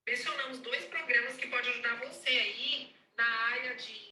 mencionamos 2 programas que podem ajudar você aí na área de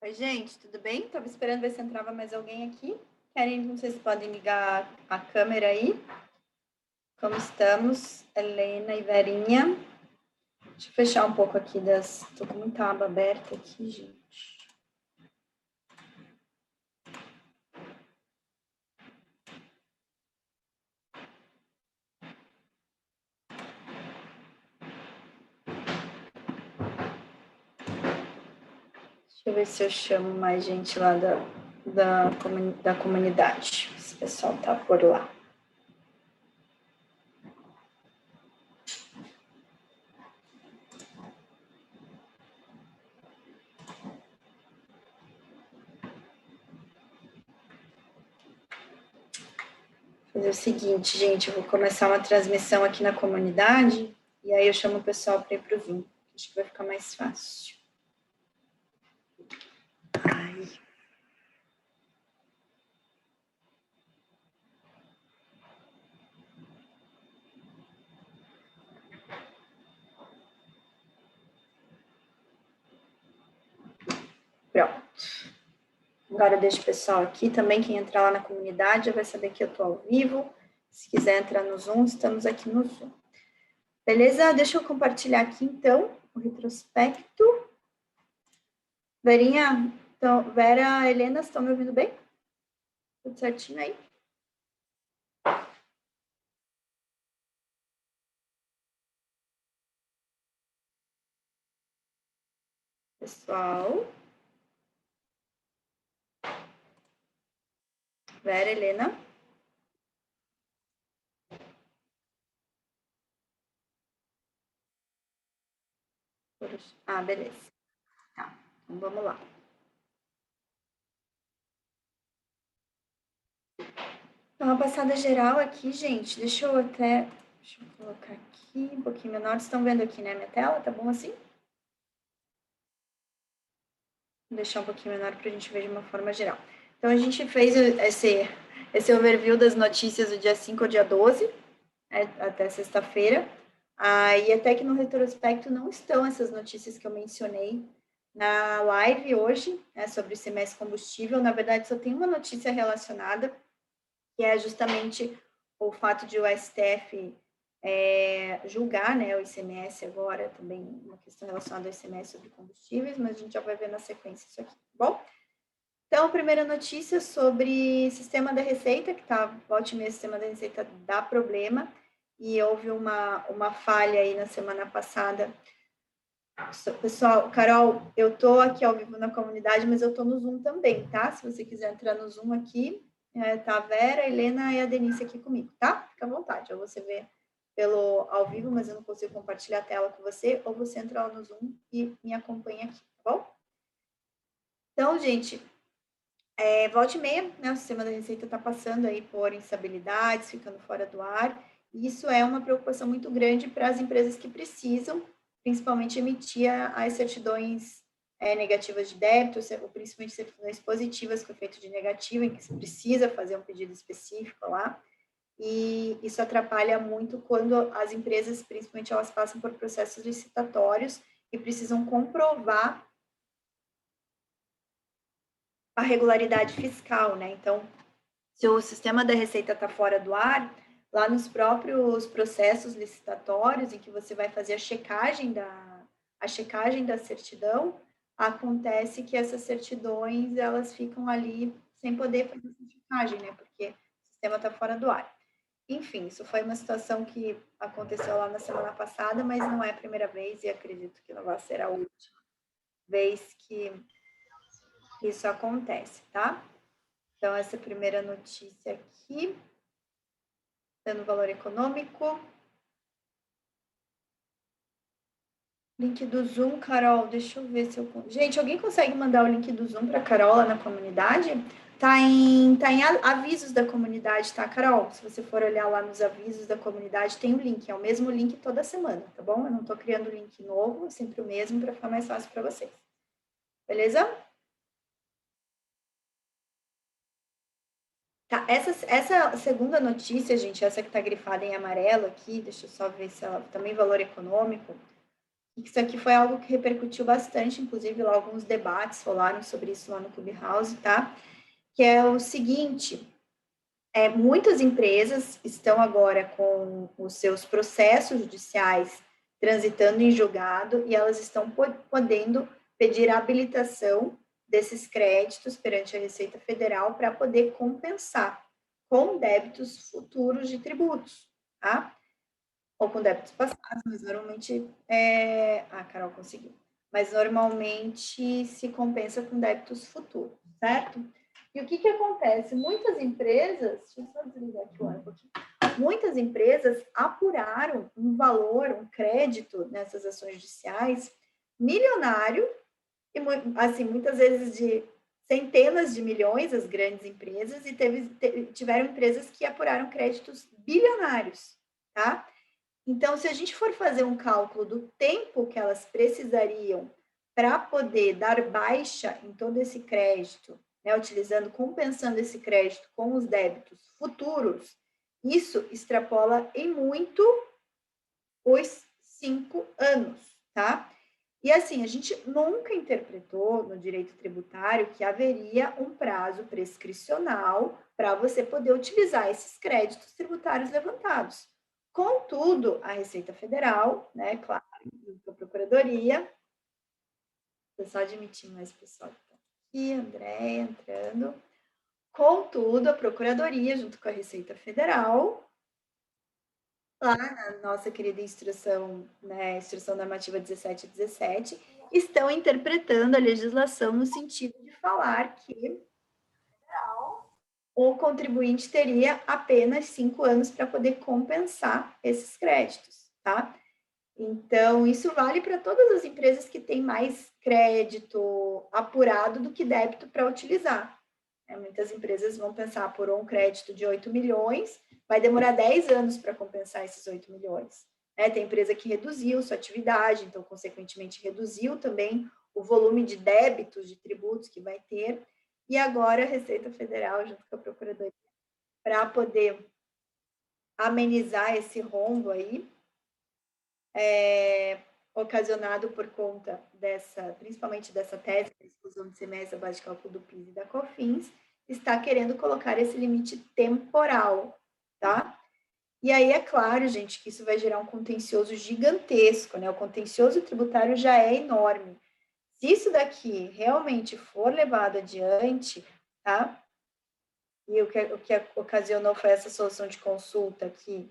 Oi, gente, tudo bem? Estava esperando ver se entrava mais alguém aqui. Querem, não sei se podem ligar a câmera aí. Como estamos? Helena e Verinha. Deixa eu fechar um pouco aqui das... Tô com muita aba aberta aqui, gente. Deixa eu ver se eu chamo mais gente lá da comunidade. Se o pessoal tá por lá. Fazer o seguinte, gente, eu vou começar uma transmissão aqui na comunidade e aí eu chamo o pessoal para ir para o Zoom. Acho que vai ficar mais fácil. Ai. Pronto. Agora eu deixo o pessoal aqui também, quem entrar lá na comunidade já vai saber que eu estou ao vivo. Se quiser entrar no Zoom, estamos aqui no Zoom. Beleza? Deixa eu compartilhar aqui, então, o retrospecto. Verinha, então, Vera, Helena, estão me ouvindo bem? Tudo certinho aí? Pessoal. Vera, Helena. Ah, beleza. Tá, então vamos lá. Então, uma passada geral aqui, gente. Deixa eu colocar aqui um pouquinho menor. Estão vendo aqui, né, minha tela? Tá bom assim? Vou deixar um pouquinho menor para a gente ver de uma forma geral. Então, a gente fez esse overview das notícias do dia 5 ao dia 12, até sexta-feira. E até que no retrospecto não estão essas notícias que eu mencionei na live hoje, né, sobre o ICMS combustível. Na verdade, só tem uma notícia relacionada, que é justamente o fato de o STF julgar, né, o ICMS agora, também uma questão relacionada ao ICMS sobre combustíveis, mas a gente já vai ver na sequência isso aqui, tá bom? Então, a primeira notícia sobre sistema da Receita, que tá, volte e meia, sistema da Receita dá problema, e houve uma falha aí na semana passada. Pessoal, Carol, eu tô aqui ao vivo na comunidade, mas eu tô no Zoom também, tá? Se você quiser entrar no Zoom aqui, tá a Vera, a Helena e a Denise aqui comigo, tá? Fica à vontade, ou você vê pelo ao vivo, mas eu não consigo compartilhar a tela com você, ou você entra lá no Zoom e me acompanha aqui, tá bom? Então, gente, volte e meia, né, o sistema da Receita está passando aí por instabilidades, ficando fora do ar, e isso é uma preocupação muito grande para as empresas que precisam, principalmente emitir as certidões negativas de débito, ou principalmente certidões positivas com efeito de negativo, em que se precisa fazer um pedido específico lá, e isso atrapalha muito quando as empresas, principalmente, elas passam por processos licitatórios e precisam comprovar a regularidade fiscal, né? Então, se o sistema da Receita está fora do ar, lá nos próprios processos licitatórios, em que você vai fazer a checagem da certidão, acontece que essas certidões, elas ficam ali sem poder fazer essa checagem, né? Porque o sistema está fora do ar. Enfim, isso foi uma situação que aconteceu lá na semana passada, mas não é a primeira vez e acredito que não vai ser a última vez que isso acontece, tá? Então, essa primeira notícia aqui, dando valor econômico. Link do Zoom, Carol, deixa eu ver se eu... Gente, alguém consegue mandar o link do Zoom para a Carol lá na comunidade? Tá em avisos da comunidade, tá, Carol? Se você for olhar lá nos avisos da comunidade, tem o link, é o mesmo link toda semana, tá bom? Eu não tô criando link novo, é sempre o mesmo para ficar mais fácil para vocês. Beleza? Tá, essa segunda notícia, gente, essa que tá grifada em amarelo aqui, deixa eu só ver se ela também valor econômico. Isso aqui foi algo que repercutiu bastante, inclusive lá alguns debates rolaram sobre isso lá no Clubhouse, tá? Que é o seguinte, muitas empresas estão agora com os seus processos judiciais transitando em julgado e elas estão podendo pedir a habilitação desses créditos perante a Receita Federal para poder compensar com débitos futuros de tributos, tá? Ou com débitos passados, mas normalmente a Carol conseguiu. Mas normalmente se compensa com débitos futuros, certo? E o que acontece? Muitas empresas, deixa eu só desligar aqui o ar um pouquinho. Muitas empresas apuraram um valor, um crédito nessas ações judiciais milionário, e assim, muitas vezes de centenas de milhões, as grandes empresas, e tiveram empresas que apuraram créditos bilionários, tá? Então, se a gente for fazer um cálculo do tempo que elas precisariam para poder dar baixa em todo esse crédito, né, compensando esse crédito com os débitos futuros, isso extrapola em muito os 5 anos, tá? E assim, a gente nunca interpretou no direito tributário que haveria um prazo prescricional para você poder utilizar esses créditos tributários levantados. Contudo, a Receita Federal, né, claro, a Procuradoria, vou só admitir mais pessoal que está aqui, André entrando. Contudo, a Procuradoria, junto com a Receita Federal, lá na nossa querida instrução, né, Instrução Normativa 1717, estão interpretando a legislação no sentido de falar que o contribuinte teria apenas 5 anos para poder compensar esses créditos, tá? Então, isso vale para todas as empresas que têm mais crédito apurado do que débito para utilizar. Muitas empresas vão pensar por um crédito de 8 milhões, vai demorar 10 anos para compensar esses 8 milhões. Tem empresa que reduziu sua atividade, então, consequentemente, reduziu também o volume de débitos, de tributos que vai ter, e agora a Receita Federal, junto com a Procuradoria, para poder amenizar esse rombo aí, ocasionado por conta principalmente dessa tese da exclusão de semestre da base de cálculo do PIS e da COFINS, está querendo colocar esse limite temporal, tá? E aí é claro, gente, que isso vai gerar um contencioso gigantesco, né? O contencioso tributário já é enorme. Se isso daqui realmente for levado adiante, tá? E o que ocasionou foi essa solução de consulta aqui,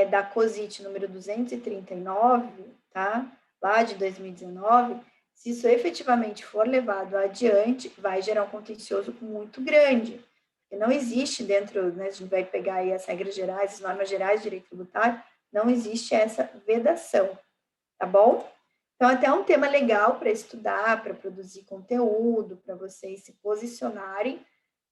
da COSIT número 239, tá? Lá de 2019, se isso efetivamente for levado adiante, vai gerar um contencioso muito grande. Porque não existe dentro, né, a gente vai pegar aí as regras gerais, as normas gerais de direito tributário, não existe essa vedação, tá bom? Então, até é um tema legal para estudar, para produzir conteúdo, para vocês se posicionarem,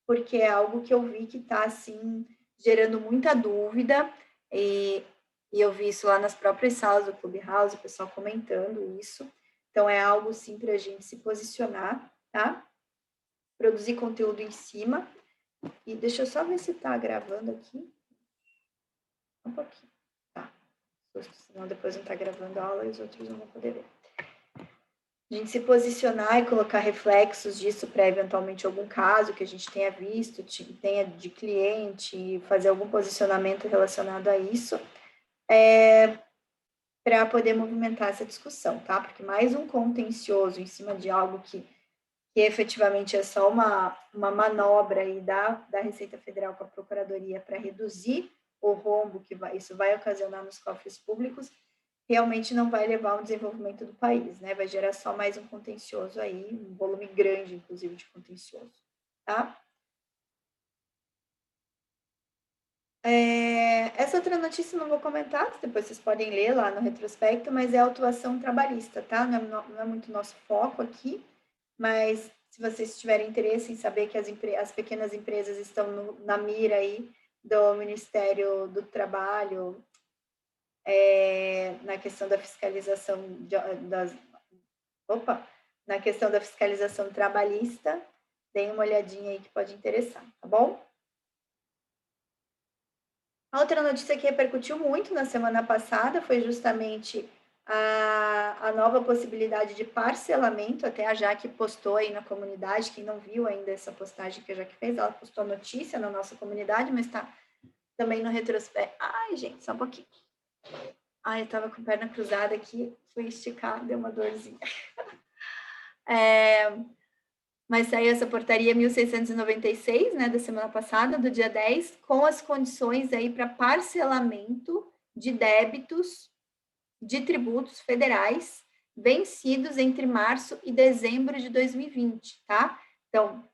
porque é algo que eu vi que está, assim, gerando muita dúvida, e eu vi isso lá nas próprias salas do Clubhouse, o pessoal comentando isso. Então, é algo, sim, para a gente se posicionar, tá? Produzir conteúdo em cima. E deixa eu só ver se está gravando aqui. Um pouquinho. Tá. Senão depois não está gravando a aula e os outros não vão poder ver. a gente se posicionar e colocar reflexos disso para eventualmente algum caso que a gente tenha visto, tenha de cliente, fazer algum posicionamento relacionado a isso, para poder movimentar essa discussão, tá? Porque mais um contencioso em cima de algo que efetivamente é só uma manobra aí da Receita Federal com a Procuradoria para reduzir o rombo que isso vai ocasionar nos cofres públicos, realmente não vai levar ao desenvolvimento do país, né? Vai gerar só mais um contencioso aí, um volume grande, inclusive, de contencioso, tá? Essa outra notícia eu não vou comentar, depois vocês podem ler lá no retrospecto, mas é autuação trabalhista, tá? Não é muito nosso foco aqui, mas se vocês tiverem interesse em saber que as pequenas empresas estão na mira aí do Ministério do Trabalho, na questão da fiscalização na questão da fiscalização trabalhista, deem uma olhadinha aí que pode interessar, tá bom? A outra notícia que repercutiu muito na semana passada foi justamente a nova possibilidade de parcelamento, até a Jaque postou aí na comunidade, quem não viu ainda essa postagem que a Jaque fez, ela postou a notícia na nossa comunidade, mas está também no retrospecto. Ai, gente, só um pouquinho. Ai, eu estava com a perna cruzada aqui, fui esticar, deu uma dorzinha. Mas saiu essa portaria 1696, né, da semana passada, do dia 10, com as condições aí para parcelamento de débitos de tributos federais vencidos entre março e dezembro de 2020, tá? Então,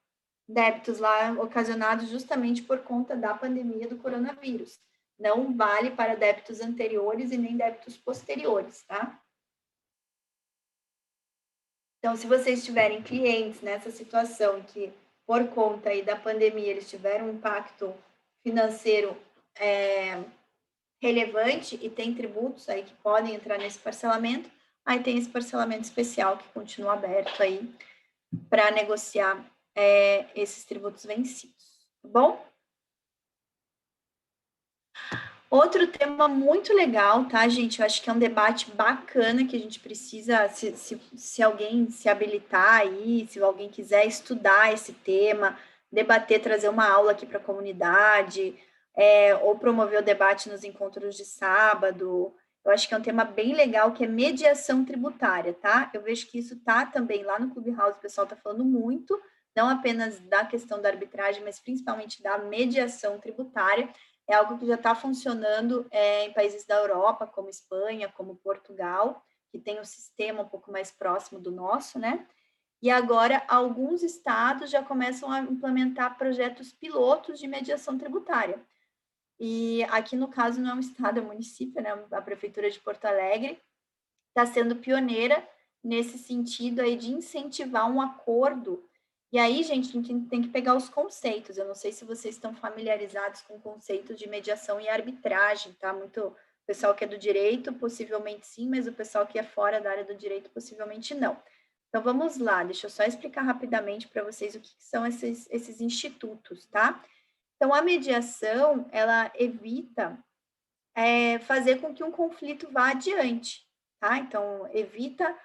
débitos lá ocasionados justamente por conta da pandemia do coronavírus. Não vale para débitos anteriores e nem débitos posteriores, tá? Então, se vocês tiverem clientes nessa situação que, por conta aí da pandemia, eles tiveram um impacto financeiro relevante e tem tributos aí que podem entrar nesse parcelamento, aí tem esse parcelamento especial que continua aberto aí para negociar esses tributos vencidos, tá bom? Outro tema muito legal, tá, gente? Eu acho que é um debate bacana que a gente precisa, se alguém se habilitar aí, se alguém quiser estudar esse tema, debater, trazer uma aula aqui para a comunidade, ou promover o debate nos encontros de sábado. Eu acho que é um tema bem legal, que é mediação tributária, tá? Eu vejo que isso tá também lá no Clubhouse, o pessoal tá falando muito, não apenas da questão da arbitragem, mas principalmente da mediação tributária. É algo que já está funcionando em países da Europa, como Espanha, como Portugal, que tem um sistema um pouco mais próximo do nosso, né? E agora, alguns estados já começam a implementar projetos pilotos de mediação tributária. E aqui, no caso, não é um estado, é um município, né? A Prefeitura de Porto Alegre está sendo pioneira nesse sentido aí de incentivar um acordo. E aí, gente, a gente tem que pegar os conceitos. Eu não sei se vocês estão familiarizados com o conceito de mediação e arbitragem, tá? Muito pessoal que é do direito, possivelmente sim, mas o pessoal que é fora da área do direito, possivelmente não. Então, vamos lá, deixa eu só explicar rapidamente para vocês o que são esses institutos, tá? Então, a mediação, ela evita fazer com que um conflito vá adiante, tá? Então, evita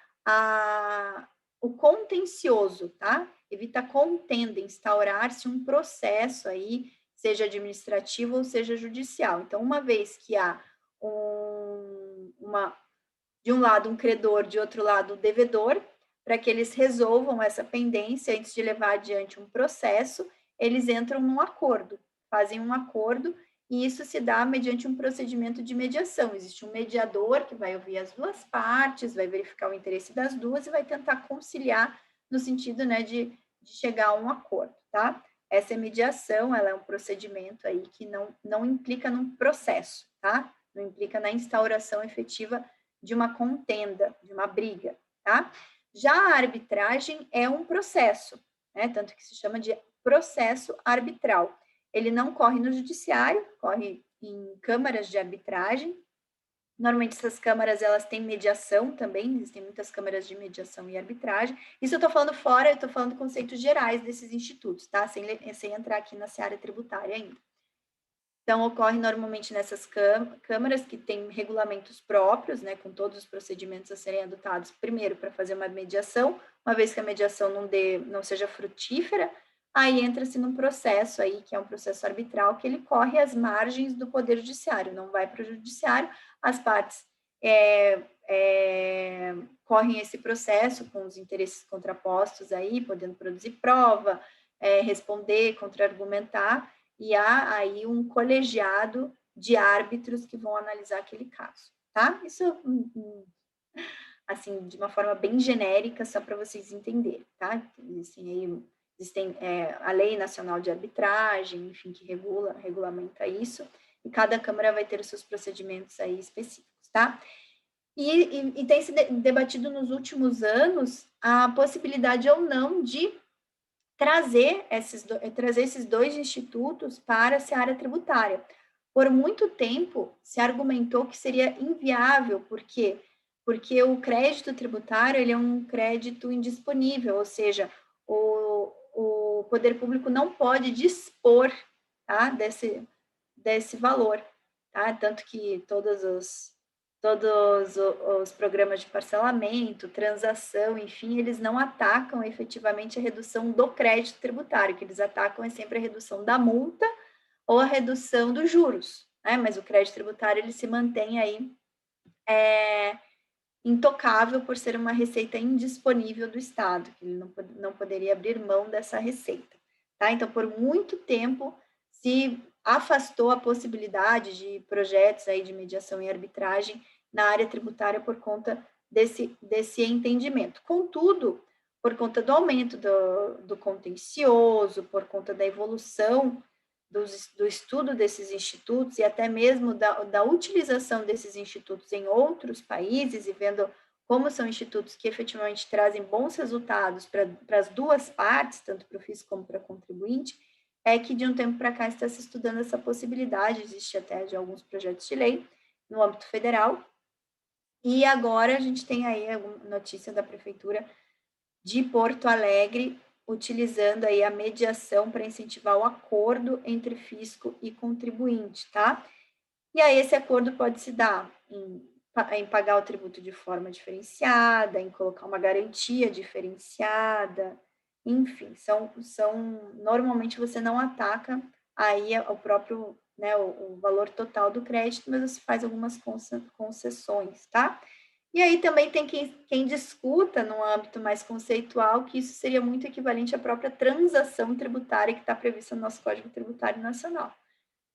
o contencioso, tá? Evita a contenda, instaurar-se um processo aí, seja administrativo ou seja judicial. Então, uma vez que há de um lado um credor, de outro lado o devedor, para que eles resolvam essa pendência antes de levar adiante um processo, eles entram num acordo, fazem um acordo e isso se dá mediante um procedimento de mediação. Existe um mediador que vai ouvir as duas partes, vai verificar o interesse das duas e vai tentar conciliar no sentido, né, de chegar a um acordo, tá? Essa mediação, ela é um procedimento aí que não implica num processo, tá? Não implica na instauração efetiva de uma contenda, de uma briga, tá? Já a arbitragem é um processo, né? Tanto que se chama de processo arbitral. Ele não corre no judiciário, corre em câmaras de arbitragem. Normalmente essas câmaras, elas têm mediação também, existem muitas câmaras de mediação e arbitragem. Isso eu estou falando fora, eu estou falando conceitos gerais desses institutos, tá? Sem entrar aqui na seara tributária ainda. Então, ocorre normalmente nessas câmaras que têm regulamentos próprios, né, com todos os procedimentos a serem adotados, primeiro, para fazer uma mediação, uma vez que a mediação não seja frutífera, aí entra-se num processo aí, que é um processo arbitral, que ele corre às margens do Poder Judiciário, não vai para o Judiciário, as partes correm esse processo com os interesses contrapostos aí, podendo produzir prova, responder, contra-argumentar, e há aí um colegiado de árbitros que vão analisar aquele caso, tá? Isso, assim, de uma forma bem genérica, só para vocês entenderem, tá? Existem a Lei Nacional de Arbitragem, enfim, que regulamenta isso, e cada Câmara vai ter os seus procedimentos aí específicos, tá? E tem se debatido nos últimos anos a possibilidade ou não de trazer esses dois institutos para a seara tributária. Por muito tempo, se argumentou que seria inviável, por quê? Porque o crédito tributário ele é um crédito indisponível, ou seja, o poder público não pode dispor, tá, desse valor, tá? Tanto que todos os programas de parcelamento, transação, enfim, eles não atacam efetivamente a redução do crédito tributário, que eles atacam é sempre a redução da multa ou a redução dos juros, né? Mas o crédito tributário ele se mantém aí intocável por ser uma receita indisponível do Estado, que ele não poderia abrir mão dessa receita, tá? Então, por muito tempo se afastou a possibilidade de projetos aí de mediação e arbitragem na área tributária por conta desse entendimento. Contudo, por conta do aumento do contencioso, por conta da evolução do estudo desses institutos e até mesmo da utilização desses institutos em outros países e vendo como são institutos que efetivamente trazem bons resultados para as duas partes, tanto para o fisco como para o contribuinte, é que de um tempo para cá está se estudando essa possibilidade, existe até de alguns projetos de lei no âmbito federal, e agora a gente tem aí a notícia da Prefeitura de Porto Alegre, utilizando aí a mediação para incentivar o acordo entre fisco e contribuinte, tá? E aí esse acordo pode se dar em pagar o tributo de forma diferenciada, em colocar uma garantia diferenciada, enfim, normalmente você não ataca aí o próprio, né, o valor total do crédito, mas você faz algumas concessões, tá? E aí também tem quem discuta, no âmbito mais conceitual, que isso seria muito equivalente à própria transação tributária que está prevista no nosso Código Tributário Nacional.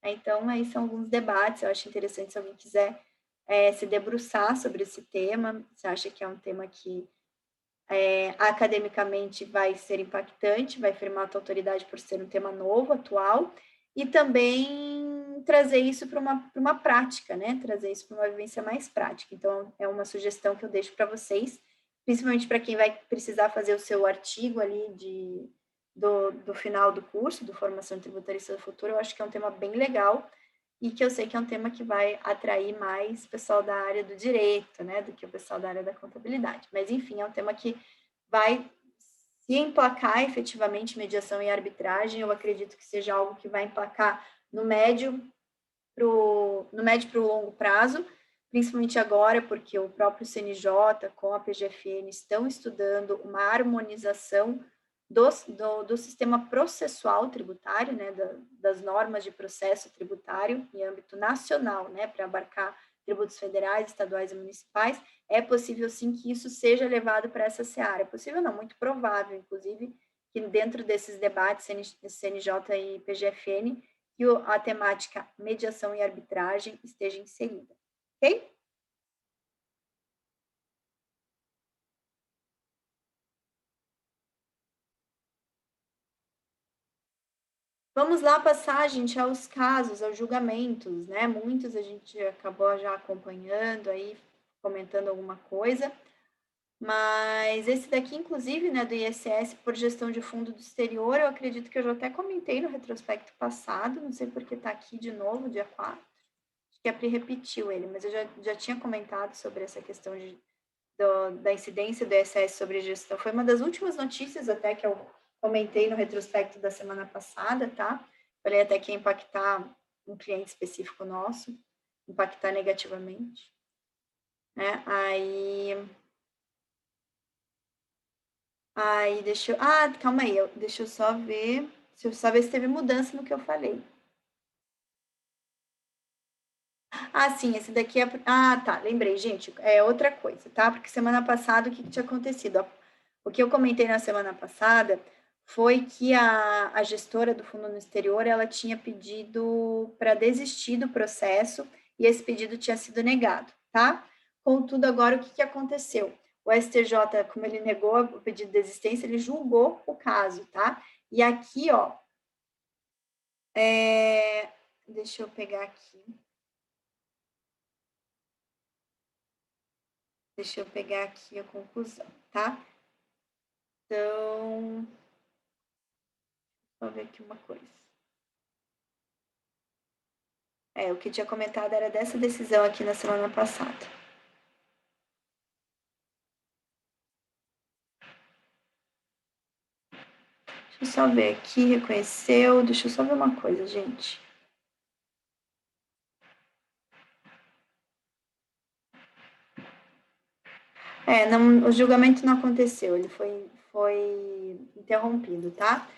Então, aí são alguns debates, eu acho interessante se alguém quiser se debruçar sobre esse tema, você acha que é um tema que academicamente vai ser impactante, vai firmar a tua autoridade por ser um tema novo, atual, e também trazer isso para uma prática, né? Trazer isso para uma vivência mais prática. Então, é uma sugestão que eu deixo para vocês, principalmente para quem vai precisar fazer o seu artigo ali do final do curso, do Formação Tributarista do Futuro. Eu acho que é um tema bem legal e que eu sei que é um tema que vai atrair mais pessoal da área do direito, né, do que o pessoal da área da contabilidade. Mas, enfim, é um tema que vai se emplacar efetivamente mediação e arbitragem. Eu acredito que seja algo que vai emplacar no médio para o longo prazo, principalmente agora, porque o próprio CNJ com a PGFN estão estudando uma harmonização do sistema processual tributário, né, das normas de processo tributário em âmbito nacional, né, para abarcar tributos federais, estaduais e municipais. É possível, sim, que isso seja levado para essa seara. É possível não, muito provável, inclusive, que dentro desses debates CNJ e PGFN, que a temática mediação e arbitragem esteja inserida, ok? Vamos lá passar, gente, aos casos, aos julgamentos, né? Muitos a gente acabou já acompanhando aí, comentando alguma coisa, mas esse daqui, inclusive, né, do ISS por gestão de fundo do exterior, eu acredito que eu já até comentei no retrospecto passado, não sei porque está aqui de novo, dia 4, acho que a Pri repetiu ele, mas eu já tinha comentado sobre essa questão da incidência do ISS sobre gestão. Foi uma das últimas notícias até que eu comentei no retrospecto da semana passada, tá? Falei até que ia impactar um cliente específico nosso, impactar negativamente, né? Aí deixa eu... Ah, calma aí, deixa eu só ver... Deixa eu só ver se teve mudança no que eu falei. Ah, sim, esse daqui é... Ah, tá, lembrei, gente, é outra coisa, tá? Porque semana passada, o que tinha acontecido? O que eu comentei na semana passada foi que a gestora do fundo no exterior, ela tinha pedido para desistir do processo e esse pedido tinha sido negado, tá? Contudo, agora, o que aconteceu? O STJ, como ele negou o pedido de desistência, ele julgou o caso, tá? E aqui, ó, deixa eu pegar aqui. Deixa eu pegar aqui a conclusão, tá? Então, vou ver aqui uma coisa. O que tinha comentado era dessa decisão aqui na semana passada. Deixa eu só ver aqui, reconheceu. Deixa eu só ver uma coisa, gente. Não, o julgamento não aconteceu, ele foi interrompido, tá?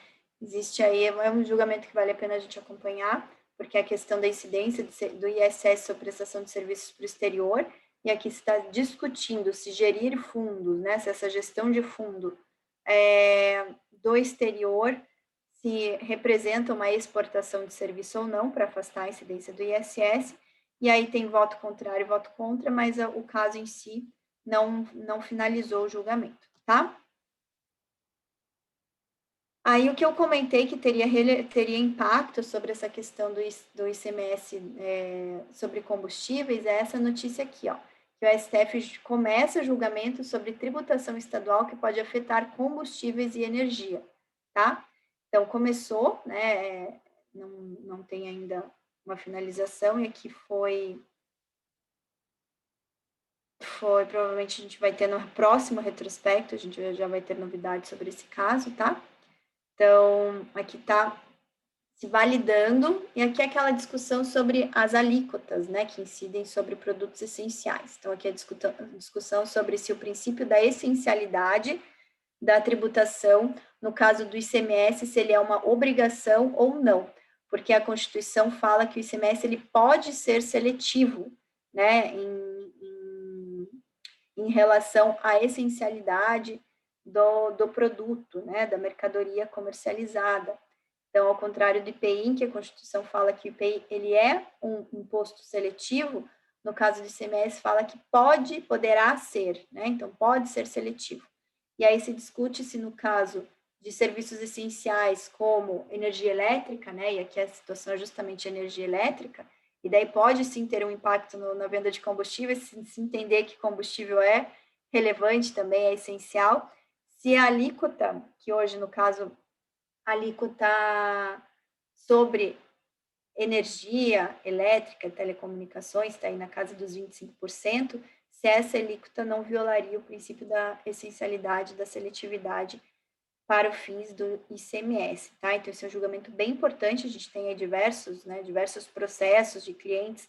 Existe aí, é um julgamento que vale a pena a gente acompanhar, porque é a questão da incidência do ISS sobre prestação de serviços para o exterior, e aqui se está discutindo se gerir fundos, né, se essa gestão de fundo do exterior se representa uma exportação de serviço ou não, para afastar a incidência do ISS, e aí tem voto contrário e voto contra, mas o caso em si não finalizou o julgamento, tá? Aí o que eu comentei que teria impacto sobre essa questão do ICMS sobre combustíveis é essa notícia aqui, ó, que o STF começa o julgamento sobre tributação estadual que pode afetar combustíveis e energia, tá? Então, começou, né, não tem ainda uma finalização, e aqui provavelmente a gente vai ter no próximo retrospecto, a gente já vai ter novidades sobre esse caso, tá? Então, aqui está se validando, e aqui é aquela discussão sobre as alíquotas, né, que incidem sobre produtos essenciais. Então, aqui é a discussão sobre se o princípio da essencialidade da tributação, no caso do ICMS, se ele é uma obrigação ou não, porque a Constituição fala que o ICMS ele pode ser seletivo, né, em relação à essencialidade do produto, né, da mercadoria comercializada. Então, ao contrário do IPI, em que a Constituição fala que o IPI ele é um imposto seletivo, no caso do ICMS fala que poderá ser, né? Então, pode ser seletivo. E aí se discute se no caso de serviços essenciais como energia elétrica, né? E aqui a situação é justamente energia elétrica, e daí pode sim ter um impacto na venda de combustíveis, se entender que combustível é relevante também, é essencial. Se a alíquota, que hoje no caso a alíquota sobre energia elétrica, telecomunicações, está aí na casa dos 25%, se essa alíquota não violaria o princípio da essencialidade, da seletividade para os fins do ICMS, tá? Então, esse é um julgamento bem importante, a gente tem aí diversos processos de clientes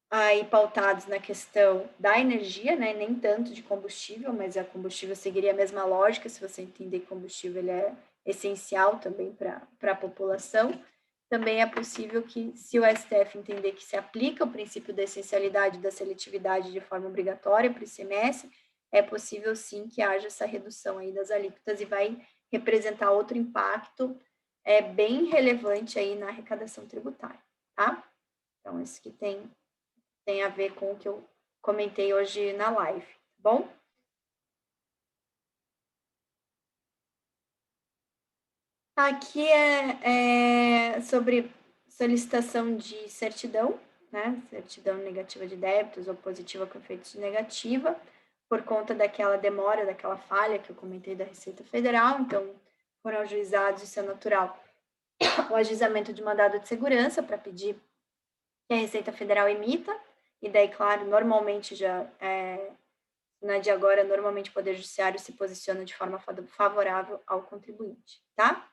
aí pautados na questão da energia, né, nem tanto de combustível, mas a combustível seguiria a mesma lógica, se você entender que combustível ele é essencial também para a população. Também é possível que, se o STF entender que se aplica o princípio da essencialidade e da seletividade de forma obrigatória para o ICMS, é possível sim que haja essa redução aí das alíquotas e vai representar outro impacto bem relevante aí na arrecadação tributária, tá? Então, isso que tem a ver com o que eu comentei hoje na live, tá bom? Aqui é sobre solicitação de certidão, né? Certidão negativa de débitos ou positiva com efeitos de negativa, por conta daquela demora, daquela falha que eu comentei da Receita Federal. Então, foram ajuizados, isso é natural, o ajuizamento de mandado de segurança para pedir que a Receita Federal emita, e daí, claro, normalmente na de agora, normalmente o Poder Judiciário se posiciona de forma favorável ao contribuinte, tá?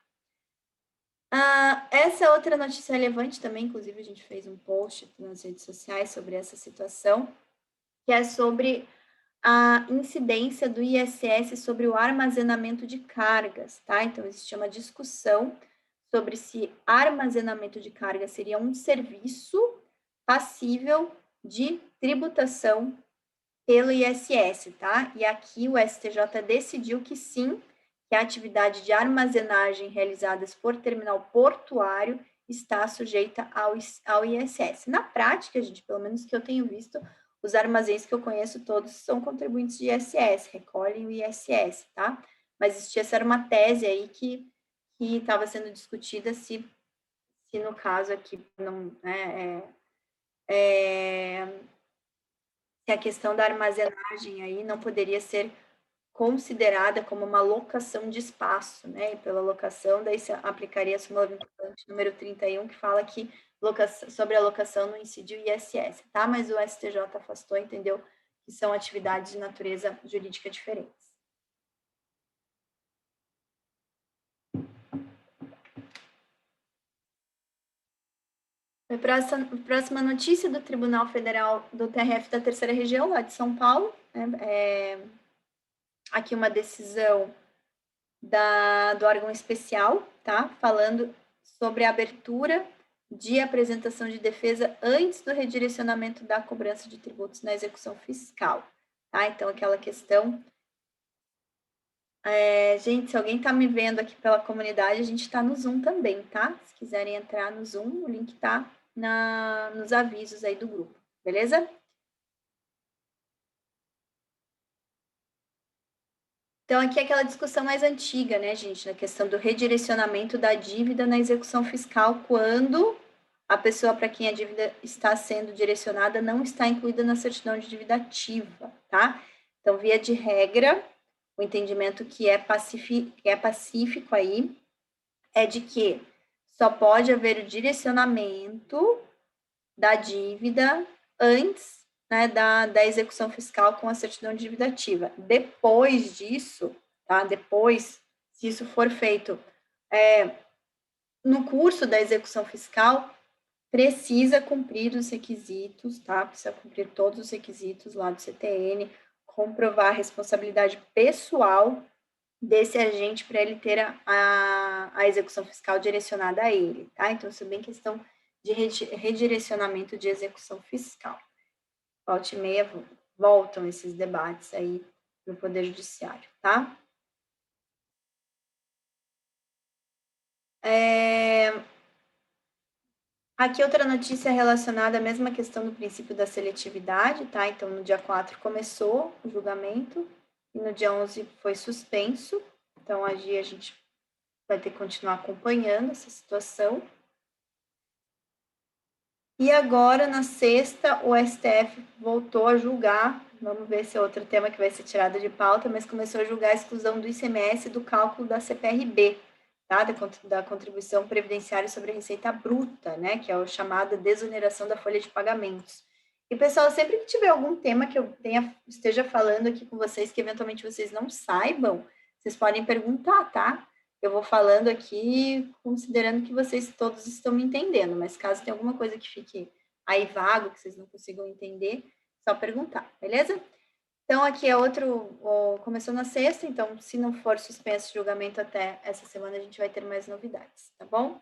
Essa outra notícia relevante também, inclusive a gente fez um post nas redes sociais sobre essa situação, que é sobre a incidência do ISS sobre o armazenamento de cargas, tá? Então, existe uma discussão sobre se armazenamento de carga seria um serviço passível de tributação pelo ISS, tá? E aqui o STJ decidiu que sim, que a atividade de armazenagem realizadas por terminal portuário está sujeita ao ISS. Na prática, gente, pelo menos que eu tenho visto, os armazéns que eu conheço todos são contribuintes de ISS, recolhem o ISS, tá? Mas existia, essa era uma tese aí que estava sendo discutida se no caso aqui não se a questão da armazenagem aí não poderia ser considerada como uma locação de espaço, né? E pela locação, daí se aplicaria a súmula vinculante número 31, que fala que sobre a locação não incide o ISS, tá? Mas o STJ afastou, entendeu que são atividades de natureza jurídica diferentes. A próxima notícia do Tribunal Federal do TRF da Terceira Região, lá de São Paulo, né? Aqui uma decisão do órgão especial, tá? Falando sobre a abertura de apresentação de defesa antes do redirecionamento da cobrança de tributos na execução fiscal, tá? Então, aquela questão... gente, se alguém tá me vendo aqui pela comunidade, a gente tá no Zoom também, tá? Se quiserem entrar no Zoom, o link tá nos avisos aí do grupo, beleza? Então, aqui é aquela discussão mais antiga, né, gente, na questão do redirecionamento da dívida na execução fiscal, quando a pessoa para quem a dívida está sendo direcionada não está incluída na certidão de dívida ativa, tá? Então, via de regra, o entendimento que é pacífico aí é de que só pode haver o direcionamento da dívida antes, né, da execução fiscal com a certidão de dívida ativa. Depois disso, tá? Depois, se isso for feito no curso da execução fiscal, precisa cumprir os requisitos, tá? Precisa cumprir todos os requisitos lá do CTN, comprovar a responsabilidade pessoal desse agente para ele ter a execução fiscal direcionada a ele, tá? Então, isso é bem questão de redirecionamento de execução fiscal. Volta e meia voltam esses debates aí no Poder Judiciário, tá? Aqui outra notícia relacionada à mesma questão do princípio da seletividade, tá? Então, no dia 4 começou o julgamento e no dia 11 foi suspenso. Então, a gente vai ter que continuar acompanhando essa situação. E agora, na sexta, o STF voltou a julgar, vamos ver se é outro tema que vai ser tirado de pauta, mas começou a julgar a exclusão do ICMS do cálculo da CPRB, tá? Da contribuição previdenciária sobre a receita bruta, né? Que é a chamada desoneração da folha de pagamentos. E, pessoal, sempre que tiver algum tema que eu esteja falando aqui com vocês, que eventualmente vocês não saibam, vocês podem perguntar, tá? Eu vou falando aqui, considerando que vocês todos estão me entendendo, mas caso tenha alguma coisa que fique aí vago, que vocês não consigam entender, só perguntar, beleza? Então, aqui é começou na sexta, então, se não for suspenso o julgamento até essa semana, a gente vai ter mais novidades, tá bom?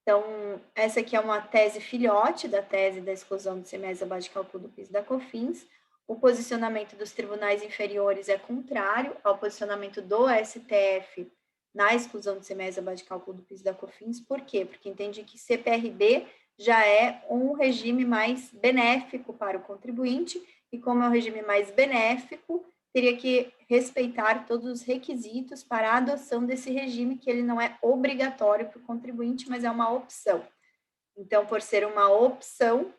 Então, essa aqui é uma tese filhote da tese da exclusão do CMS abaixo de cálculo do PIS e da COFINS. O posicionamento dos tribunais inferiores é contrário ao posicionamento do STF na exclusão do CMS abaixo de cálculo do PIS e da COFINS. Por quê? Porque entende que CPRB já é um regime mais benéfico para o contribuinte, e como é um regime mais benéfico, teria que respeitar todos os requisitos para a adoção desse regime, que ele não é obrigatório para o contribuinte, mas é uma opção. Então, por ser uma opção,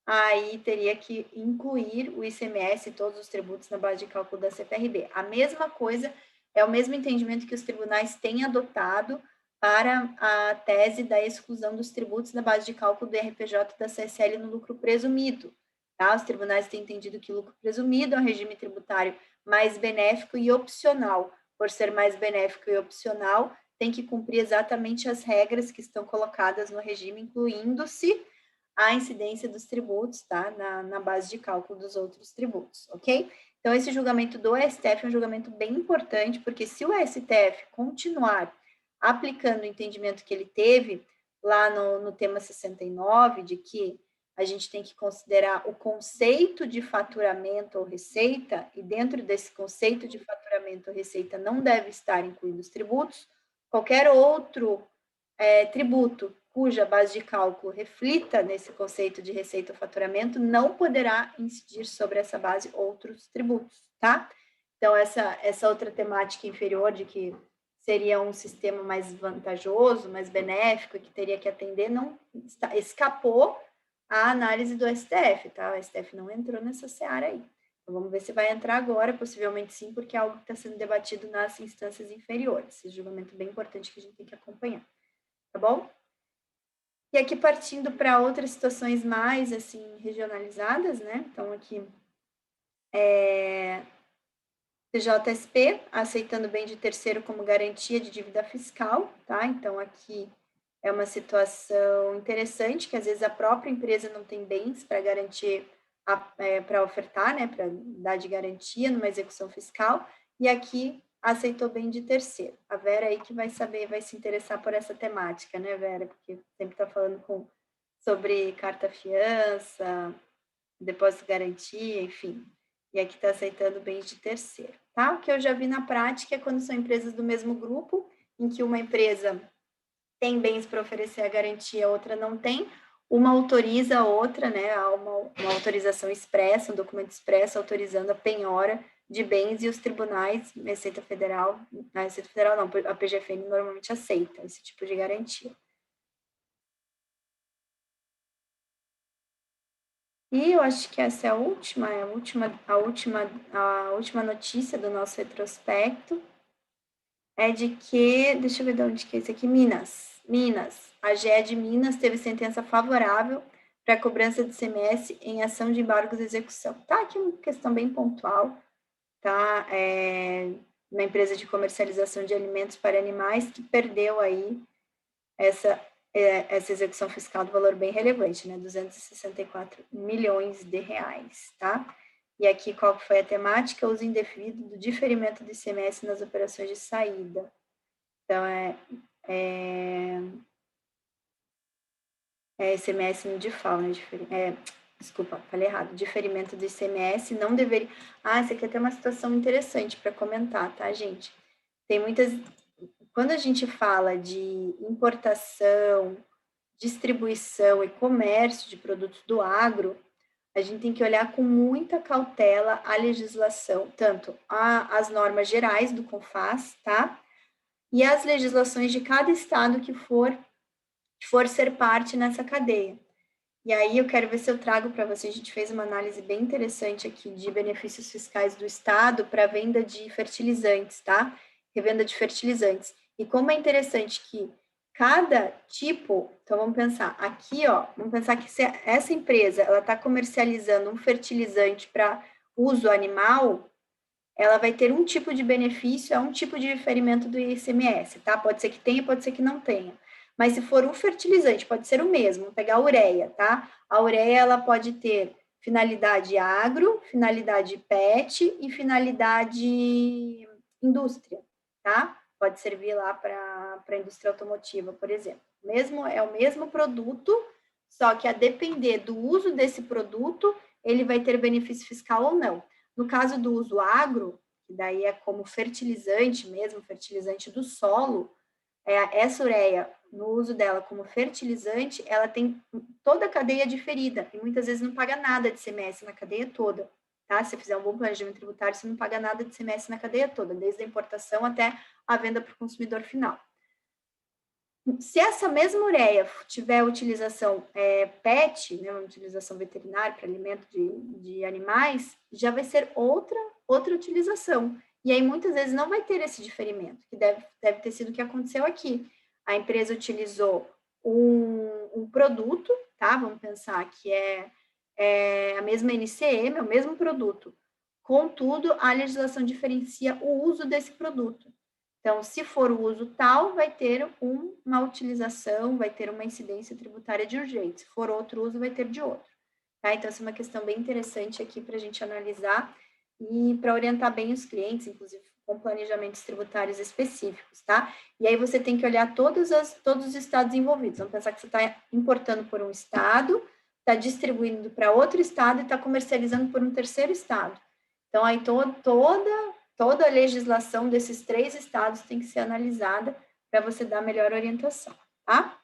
aí teria que incluir o ICMS e todos os tributos na base de cálculo da CPRB. A mesma coisa, é o mesmo entendimento que os tribunais têm adotado para a tese da exclusão dos tributos na base de cálculo do RPJ da CSL no lucro presumido. Tá? Os tribunais têm entendido que lucro presumido é um regime tributário mais benéfico e opcional. Por ser mais benéfico e opcional, tem que cumprir exatamente as regras que estão colocadas no regime, incluindo-se a incidência dos tributos, tá? Na base de cálculo dos outros tributos, ok? Então, esse julgamento do STF é um julgamento bem importante, porque se o STF continuar aplicando o entendimento que ele teve lá no tema 69, de que a gente tem que considerar o conceito de faturamento ou receita, e dentro desse conceito de faturamento ou receita não deve estar incluídos os tributos, qualquer outro tributo cuja base de cálculo reflita nesse conceito de receita ou faturamento não poderá incidir sobre essa base outros tributos, tá? Então, essa outra temática inferior de que seria um sistema mais vantajoso, mais benéfico, que teria que atender, não escapou a análise do STF, tá? O STF não entrou nessa seara aí. Então, vamos ver se vai entrar agora, possivelmente sim, porque é algo que está sendo debatido nas instâncias inferiores. Esse julgamento bem importante que a gente tem que acompanhar, tá bom? E aqui partindo para outras situações mais, assim, regionalizadas, né? Então, aqui, TJSP, aceitando bem de terceiro como garantia de dívida fiscal, tá? Então, aqui é uma situação interessante, que às vezes a própria empresa não tem bens para garantir, para ofertar, né, para dar de garantia numa execução fiscal, e aqui aceitou bem de terceiro. A Vera aí que vai saber, vai se interessar por essa temática, né, Vera? Porque sempre está falando sobre carta-fiança, depósito garantia, enfim. E aqui está aceitando bens de terceiro, tá? O que eu já vi na prática é quando são empresas do mesmo grupo, em que uma empresa tem bens para oferecer a garantia, a outra não tem, uma autoriza a outra, né, há uma autorização expressa, um documento expresso autorizando a penhora de bens, e os tribunais, Receita Federal não, a PGFN normalmente aceita esse tipo de garantia. E eu acho que essa é a última notícia do nosso retrospecto, é de que, deixa eu ver de onde que é esse aqui, Minas, a GE de Minas teve sentença favorável para a cobrança de ICMS em ação de embargos de execução. Tá aqui uma questão bem pontual, tá? Uma empresa de comercialização de alimentos para animais que perdeu aí essa execução fiscal do valor bem relevante, né? 264 milhões de reais, tá? E aqui, qual foi a temática? Uso indevido do diferimento do ICMS nas operações de saída. Então, ICMS no DIFAL, né? Desculpa, falei errado. Diferimento do ICMS não deveria... essa aqui é até uma situação interessante para comentar, tá, gente? Tem muitas... Quando a gente fala de importação, distribuição e comércio de produtos do agro, a gente tem que olhar com muita cautela a legislação, tanto as normas gerais do CONFAS, tá? E as legislações de cada estado que for ser parte nessa cadeia. E aí eu quero ver se eu trago para vocês, a gente fez uma análise bem interessante aqui de benefícios fiscais do estado para venda de fertilizantes, tá? Revenda de fertilizantes. E como é interessante que cada tipo, então vamos pensar aqui, ó, vamos pensar que se essa empresa, ela está comercializando um fertilizante para uso animal, ela vai ter um tipo de benefício, um tipo de diferimento do ICMS, tá? Pode ser que tenha, pode ser que não tenha. Mas se for um fertilizante, pode ser o mesmo, vamos pegar a ureia, tá? A ureia, ela pode ter finalidade agro, finalidade pet e finalidade indústria, tá? Pode servir lá para a indústria automotiva, por exemplo. É o mesmo produto, só que a depender do uso desse produto, ele vai ter benefício fiscal ou não. No caso do uso agro, que daí é como fertilizante mesmo, fertilizante do solo, essa ureia, no uso dela como fertilizante, ela tem toda a cadeia diferida, e muitas vezes não paga nada de ICMS na cadeia toda, tá? Se você fizer um bom planejamento tributário, você não paga nada de ICMS na cadeia toda, desde a importação até a venda para o consumidor final. Se essa mesma ureia tiver utilização PET, né, uma utilização veterinária para alimento de animais, já vai ser outra utilização. E aí, muitas vezes, não vai ter esse diferimento, que deve ter sido o que aconteceu aqui. A empresa utilizou um produto, tá? Vamos pensar que é a mesma NCM, é o mesmo produto. Contudo, a legislação diferencia o uso desse produto. Então, se for o uso tal, vai ter uma utilização, vai ter uma incidência tributária de um jeito. Se for outro uso, vai ter de outro. Tá? Então, essa é uma questão bem interessante aqui para a gente analisar e para orientar bem os clientes, inclusive com planejamentos tributários específicos, tá? E aí você tem que olhar todos os estados envolvidos. Vamos pensar que você está importando por um estado, está distribuindo para outro estado e está comercializando por um terceiro estado. Então, aí toda a legislação desses 3 estados tem que ser analisada para você dar melhor orientação, tá?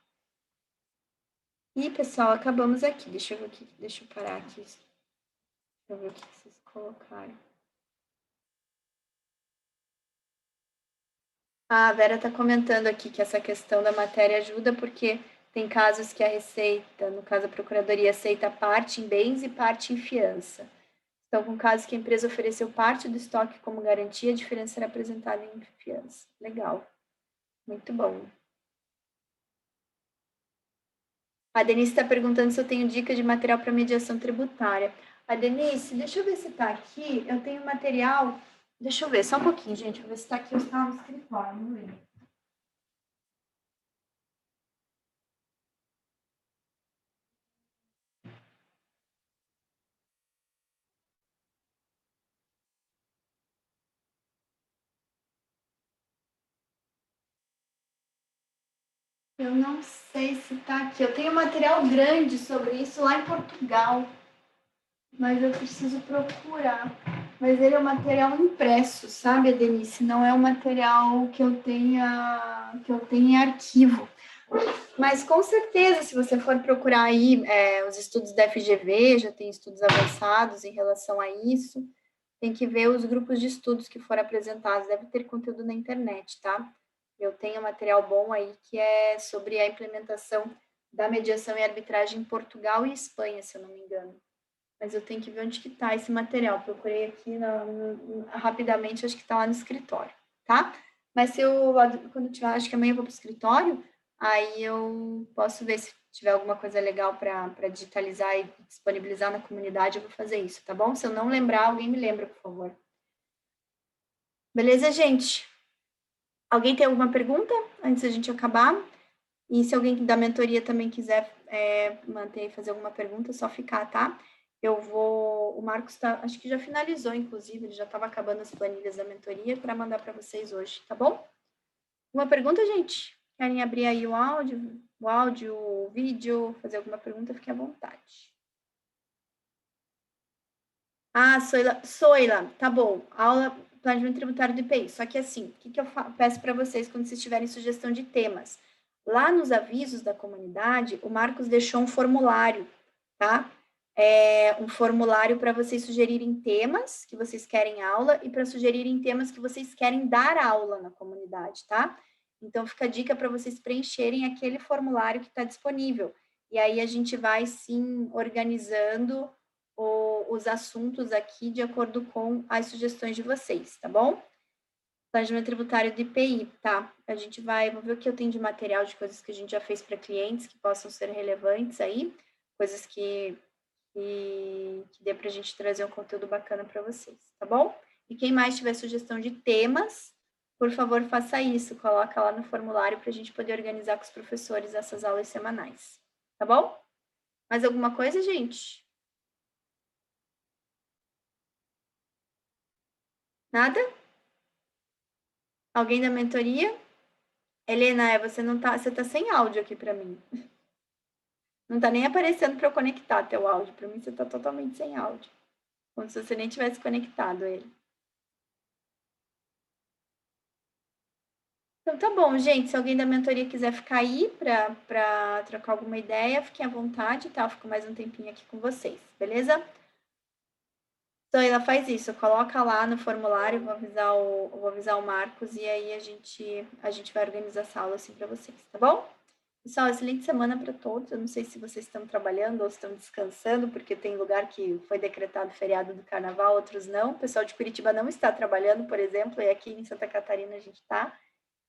E, pessoal, acabamos aqui. Deixa eu ver aqui, deixa eu parar aqui. Deixa eu ver o que vocês colocaram. A Vera está comentando aqui que essa questão da matéria ajuda porque tem casos que a Receita, no caso a Procuradoria, aceita parte em bens e parte em fiança. Então, com casos que a empresa ofereceu parte do estoque como garantia, a diferença será apresentada em fiança. Legal. Muito bom. A Denise está perguntando se eu tenho dica de material para mediação tributária. A Denise, deixa eu ver se está aqui. Eu tenho material. Deixa eu ver, só um pouquinho, gente. Vou ver se está aqui ou está no escritório. Não lembro. Eu não sei se está aqui. Eu tenho material grande sobre isso lá em Portugal, mas eu preciso procurar. Mas ele é um material impresso, sabe, Denise? Não é um material que eu tenha em arquivo. Mas com certeza, se você for procurar aí os estudos da FGV, já tem estudos avançados em relação a isso. Tem que ver os grupos de estudos que foram apresentados. Deve ter conteúdo na internet, tá? Eu tenho material bom aí que é sobre a implementação da mediação e arbitragem em Portugal e Espanha, se eu não me engano. Mas eu tenho que ver onde que está esse material. Procurei aqui rapidamente, acho que está lá no escritório, tá? Mas se eu, quando tiver, acho que amanhã eu vou para o escritório, aí eu posso ver se tiver alguma coisa legal para digitalizar e disponibilizar na comunidade, eu vou fazer isso, tá bom? Se eu não lembrar, alguém me lembra, por favor. Beleza, gente? Alguém tem alguma pergunta antes da gente acabar? E se alguém da mentoria também quiser manter e fazer alguma pergunta, é só ficar, tá? O Marcos acho que já finalizou, inclusive, ele já estava acabando as planilhas da mentoria para mandar para vocês hoje, tá bom? Uma pergunta, gente? Querem abrir aí o vídeo, fazer alguma pergunta, fiquem à vontade. Ah, Soila, tá bom. Aula planejamento tributário do IPI. Só que assim, o que eu peço para vocês quando vocês tiverem sugestão de temas? Lá nos avisos da comunidade, o Marcos deixou um formulário, tá? Um formulário para vocês sugerirem temas que vocês querem aula e para sugerirem temas que vocês querem dar aula na comunidade, tá? Então, fica a dica para vocês preencherem aquele formulário que está disponível. E aí a gente vai, sim, organizando os assuntos aqui de acordo com as sugestões de vocês, tá bom? Planejamento tributário do IPI, tá? Vou ver o que eu tenho de material de coisas que a gente já fez para clientes que possam ser relevantes aí, coisas que dê para a gente trazer um conteúdo bacana para vocês, tá bom? E quem mais tiver sugestão de temas, por favor, faça isso, coloca lá no formulário para a gente poder organizar com os professores essas aulas semanais, tá bom? Mais alguma coisa, gente? Nada? Alguém da mentoria? Helena, você tá sem áudio aqui para mim. Não tá nem aparecendo para eu conectar teu áudio. Para mim, você tá totalmente sem áudio. Como se você nem tivesse conectado ele. Então, tá bom, gente. Se alguém da mentoria quiser ficar aí para trocar alguma ideia, fiquem à vontade, tá? Eu fico mais um tempinho aqui com vocês, beleza? Então, ela faz isso, coloca lá no formulário, vou avisar o Marcos e aí a gente vai organizar essa aula assim para vocês, tá bom? Pessoal, excelente semana para todos. Eu não sei se vocês estão trabalhando ou estão descansando, porque tem lugar que foi decretado feriado do carnaval, outros não. O pessoal de Curitiba não está trabalhando, por exemplo, e aqui em Santa Catarina a gente está.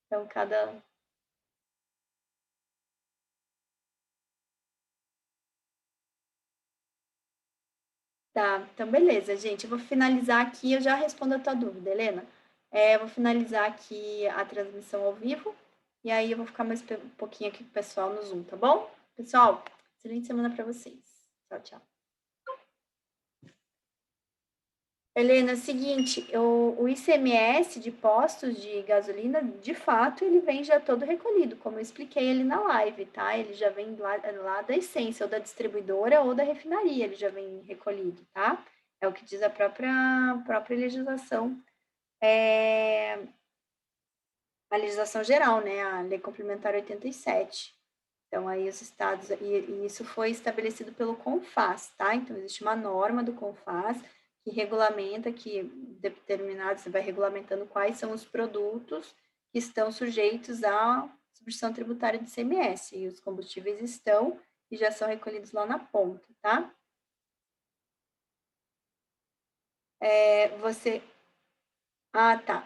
Então, Tá, então beleza, gente. Eu vou finalizar aqui e eu já respondo a tua dúvida, Helena. Vou finalizar aqui a transmissão ao vivo. E aí eu vou ficar mais um pouquinho aqui com o pessoal no Zoom, tá bom? Pessoal, excelente semana para vocês. Tchau, tchau. Helena, é o seguinte, o ICMS de postos de gasolina, de fato, ele vem já todo recolhido, como eu expliquei ali na live, tá? Ele já vem lá da essência, ou da distribuidora ou da refinaria, ele já vem recolhido, tá? É o que diz a própria legislação, a legislação geral, né? A Lei Complementar 87. Então, aí os estados, e isso foi estabelecido pelo CONFAS, tá? Então, existe uma norma do CONFAS que regulamenta, que determinado, você vai regulamentando quais são os produtos que estão sujeitos à substituição tributária do ICMS, e os combustíveis estão e já são recolhidos lá na ponta, tá? Tá.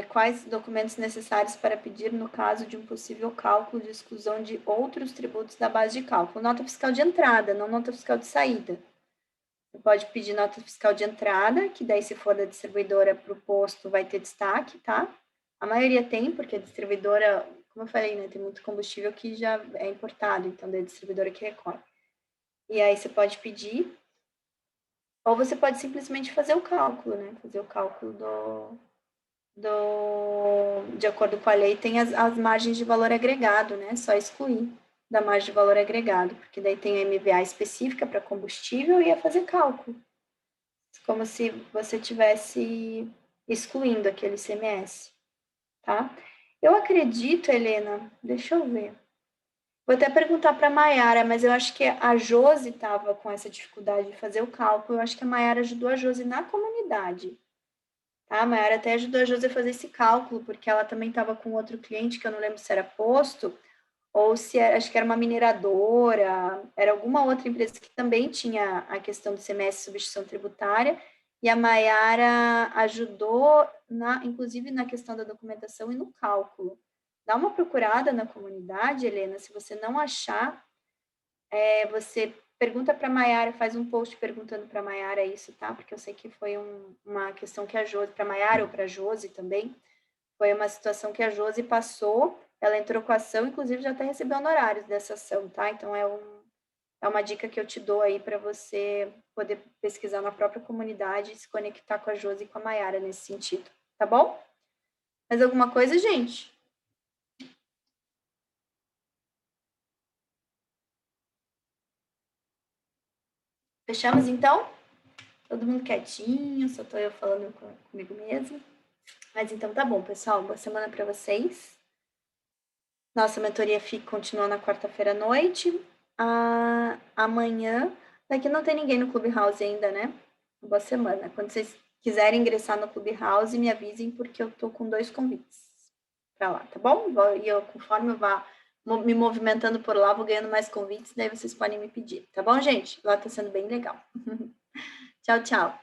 Quais documentos necessários para pedir no caso de um possível cálculo de exclusão de outros tributos da base de cálculo? Nota fiscal de entrada, não nota fiscal de saída. Você pode pedir nota fiscal de entrada, que daí, se for da distribuidora para o posto, vai ter destaque, tá? A maioria tem, porque a distribuidora, como eu falei, né, tem muito combustível que já é importado, então da distribuidora que recolhe. E aí você pode pedir, ou você pode simplesmente fazer o cálculo, né? Fazer o cálculo de acordo com a lei, tem as margens de valor agregado, né? Só excluir da margem de valor agregado, porque daí tem a MVA específica para combustível e ia fazer cálculo. Como se você tivesse excluindo aquele ICMS, tá? Eu acredito, Helena, deixa eu ver. Vou até perguntar para a Maiara, mas eu acho que a Josi estava com essa dificuldade de fazer o cálculo. Eu acho que a Maiara ajudou a Josi na comunidade. A Mayara até ajudou a Josi a fazer esse cálculo, porque ela também estava com outro cliente, que eu não lembro se era posto, ou se era, acho que era uma mineradora, era alguma outra empresa que também tinha a questão do CMS substituição tributária, e a Mayara ajudou, inclusive na questão da documentação e no cálculo. Dá uma procurada na comunidade, Helena, se você não achar, você pergunta para a Maiara, faz um post perguntando para a Maiara isso, tá? Porque eu sei que foi uma questão que a Josi, para a Maiara ou para a Josi também, foi uma situação que a Josi passou, ela entrou com a ação, inclusive já até recebeu honorários dessa ação, tá? Então, é uma dica que eu te dou aí para você poder pesquisar na própria comunidade e se conectar com a Josi e com a Maiara nesse sentido, tá bom? Mais alguma coisa, gente? Fechamos, então? Todo mundo quietinho, só estou eu falando comigo mesma. Mas então tá bom, pessoal. Boa semana para vocês. Nossa mentoria continua na quarta-feira à noite. Amanhã, daqui não tem ninguém no Clubhouse ainda, né? Boa semana. Quando vocês quiserem ingressar no Clubhouse, me avisem, porque eu tô com 2 convites para lá, tá bom? E eu, conforme eu vá me movimentando por lá, vou ganhando mais convites, daí vocês podem me pedir, tá bom, gente? Lá tá sendo bem legal. Tchau, tchau.